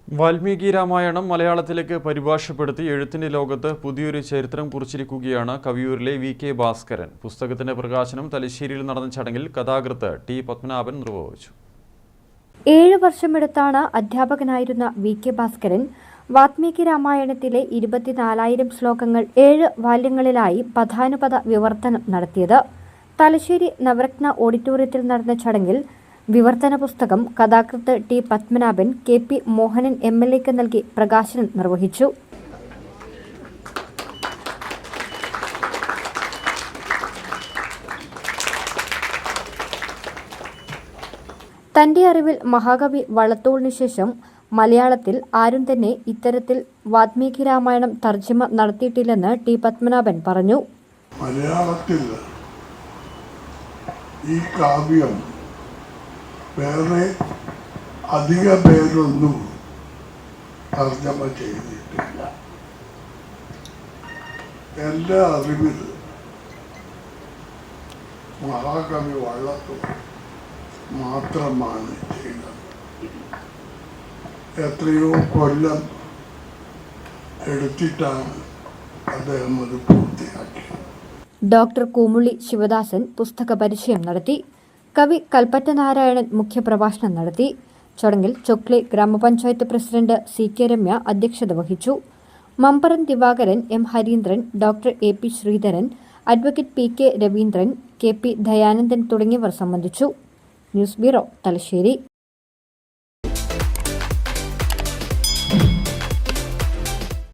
വാൽമീകി രാമായണം മലയാളത്തിലേക്ക് പരിഭാഷപ്പെടുത്തി എഴുത്തിന്റെ ലോകത്ത് പുതിയൊരു ചരിത്രം കുറിച്ചിരിക്കുകയാണ് കവിയൂരിലെ വി.കെ. ഭാസ്കരൻ. പുസ്തകത്തിന്റെ പ്രകാശനം തലശ്ശേരിയിൽ നടന്ന ചടങ്ങിൽ കഥാകൃത്ത് ടി. പത്മനാഭൻ നിർവഹിച്ചു. 7 വർഷമെടുത്താണ് അധ്യാപകനായിരുന്ന വി.കെ. ഭാസ്കരൻ വാൽമീകി രാമായണത്തിലെ 24,000 ശ്ലോകങ്ങൾ 7 വാല്യങ്ങളിലായി പദാനുപദ വിവർത്തനം നടത്തിയത്. തലശ്ശേരി നവരത്ന ഓഡിറ്റോറിയത്തിൽ നടന്ന ചടങ്ങിൽ വിവർത്തന പുസ്തകം കഥാകൃത്ത് ടി. പത്മനാഭൻ കെ.പി. മോഹനൻ എം.എൽ.എക്ക് നൽകി പ്രകാശനം നിർവഹിച്ചു. തന്റെ അറിവിൽ മഹാകവി വള്ളത്തോളിനു ശേഷം മലയാളത്തിൽ ആരും തന്നെ ഇത്തരത്തിൽ വാൽമീകി രാമായണം തർജ്ജിമ നടത്തിയിട്ടില്ലെന്ന് ടി. പത്മനാഭൻ പറഞ്ഞു. മലയാളത്തിൽ ഈ കാവ്യം വേറെ അധിക പേരൊന്നും തർജ്ജമ ചെയ്തിട്ടില്ല. എൻ്റെ അറിവിൽ മഹാകവി വള്ളത്തോൾ മാത്രമാണ് ചെയ്തത്. എത്രയോ കൊല്ലം എടുത്തിട്ടാണ് അദ്ദേഹം അത് പൂർത്തിയാക്കിയത്. ഡോക്ടർ കൂമുള്ളി ശിവദാസൻ പുസ്തക പരിചയം നടത്തി. കവി കൽപ്പറ്റ നാരായണൻ മുഖ്യപ്രഭാഷണം നടത്തി. ചടങ്ങിൽ ചൊക്ലി ഗ്രാമപഞ്ചായത്ത് പ്രസിഡന്റ് സി.കെ. രമ്യ അധ്യക്ഷത വഹിച്ചു. Mambaram Divakaran, M. Harindran, doctor AP. Sreedharan, advocate PK. Raveendran, KP. Dayanandan തുടങ്ങിയവർ സംബന്ധിച്ചു. News bureau, Thalassery.